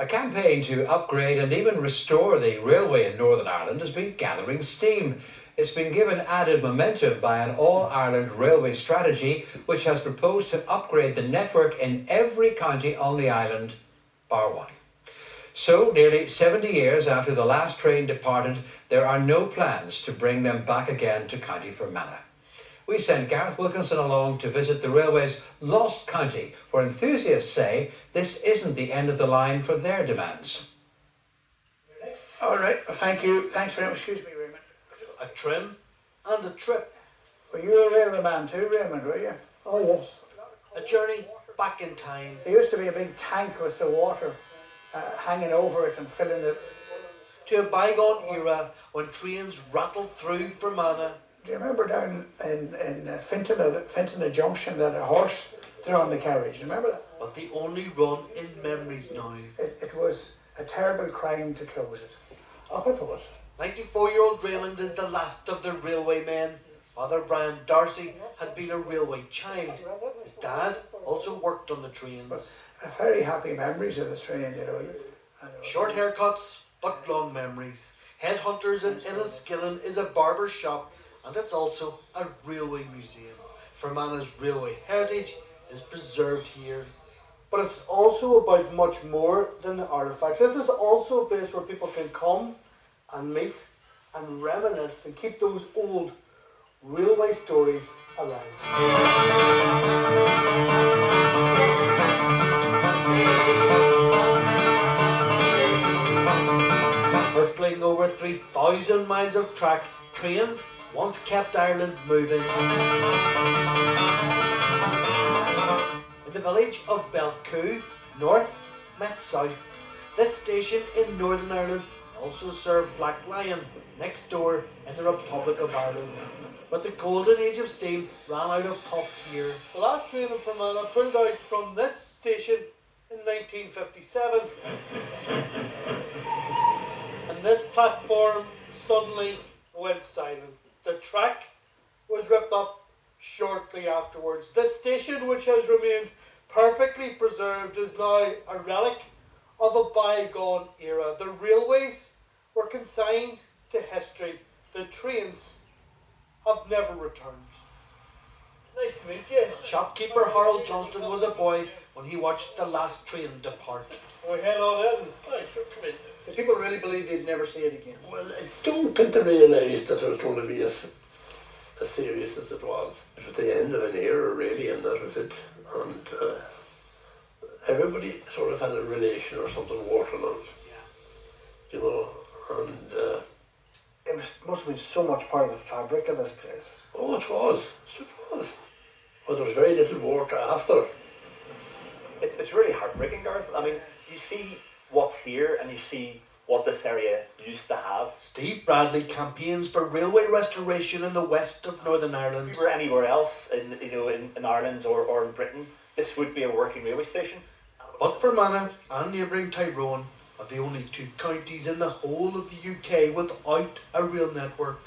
A campaign to upgrade and even restore the railway in Northern Ireland has been gathering steam. It's been given added momentum by an all-Ireland railway strategy which has proposed to upgrade the network in every county on the island, bar one. So, nearly 70 years after the last train departed, there are no plans to bring them back again to County Fermanagh. We sent Gareth Wilkinson along to visit the railway's lost county, where enthusiasts say this isn't the end of the line for their demands. All right, well, thank you. Thanks very much. Excuse me, Raymond. A trim and a trip. Were you a railway man too, Raymond, were you? Oh yes. A journey back in time. There used to be a big tank with the water hanging over it and filling it. To a bygone era when trains rattled through Fermanagh. Do you remember down in Fintona Junction that a horse drawn the carriage? Do you remember that? But they only run in memories now. It was a terrible crime to close it. Oh, it was. 94-year-old Raymond is the last of the railway men. Father Brian Darcy had been a railway child. His dad also worked on the trains. But very happy memories of the train, you know. Short haircuts, but long memories. Headhunters in Enniskillen is a barber shop, and it's also a railway museum. Fermanagh's railway heritage is preserved here. But it's also about much more than the artefacts. This is also a place where people can come and meet and reminisce and keep those old railway stories alive. Hurtling over 3,000 miles of track, trains once kept Ireland moving. In the village of Belcoo, north met south. This station in Northern Ireland also served Black Lion, next door in the Republic of Ireland. But the golden age of steam ran out of puff here. The last train in Fermanagh pulled out from this station in 1957. And this platform suddenly went silent. The track was ripped up shortly afterwards. This station, which has remained perfectly preserved, is now a relic of a bygone era. The railways were consigned to history. The trains have never returned. Nice to meet you. Shopkeeper Harold Johnston was a boy when he watched the last train depart. We head on in. Right, sure, come in. The people really believe they'd never see it again. Well, I don't think they realised that it was going to be as serious as it was. It was the end of an era, really, and that was it. And everybody sort of had a relation or something working on it. Yeah. You know, and It must have been so much part of the fabric of this place. oh, it was. It was. Well, there was very little work after. It's really heartbreaking, Gareth. I mean, you see what's here and you see what this area used to have. Steve Bradley campaigns for railway restoration in the west of Northern If Ireland. you were anywhere else in Ireland or in Britain, this would be a working railway station. But Fermanagh and neighbouring Tyrone are the only two counties in the whole of the UK without a rail network.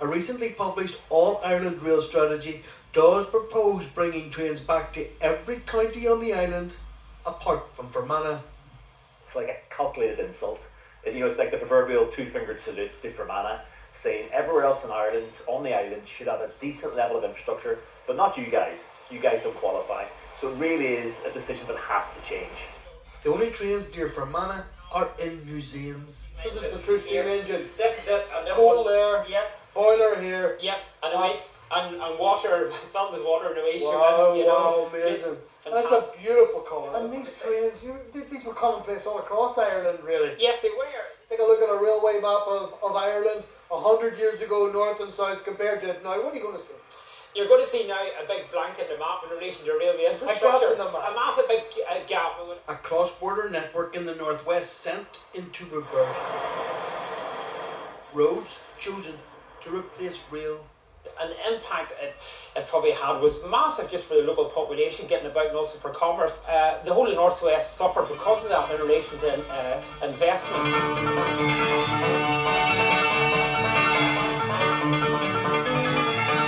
A recently published All-Ireland Rail Strategy does propose bringing trains back to every county on the island, apart from Fermanagh. It's like a calculated insult. It's like the proverbial two-fingered salute to Fermanagh, saying everywhere else in Ireland, on the island, should have a decent level of infrastructure, but not you guys. You guys don't qualify. So it really is a decision that has to change. The only trains near Fermanagh are in museums. So this is the true steam engine. This is it, and this Coal one. there, Yep, boiler here. yep, and away, and water filled with water and away she Wow, went, you know. wow, just amazing. That's a fantastic. beautiful colour. And these trains, these were commonplace all across Ireland, really. Yes, they were. Take a look at a railway map of Ireland 100 years ago, north and south, compared to now. What are you going to see? You're going to see now a big blank in the map in relation to railway infrastructure. in the map. A massive big gap. A cross-border network in the northwest sent into rebirth. Roads chosen to replace rail. And the impact it probably had was massive just for the local population getting about and also for commerce. The whole of the northwest suffered because of that in relation to investment.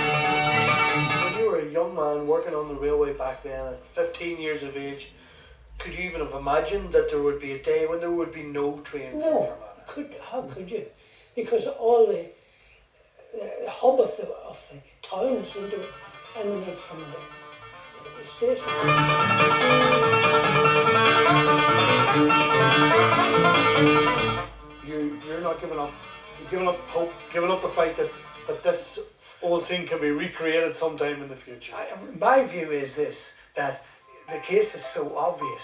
When you were a young man working on the railway back then at 15 years of age, Could you even have imagined that there would be a day when there would be no trains in No, Fermanagh? how could you? Because all the hub of the town seemed to emanate from the station. You're not giving up. You're giving up hope, giving up the fight that this old scene can be recreated sometime in the future. My view is this, that the case is so obvious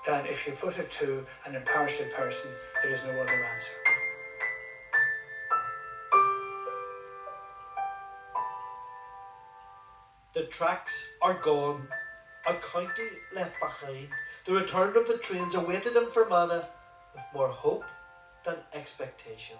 that if you put it to an impartial person, there is no other answer. The tracks are gone, a county left behind. The return of the trains awaited in Fermanagh with more hope than expectation.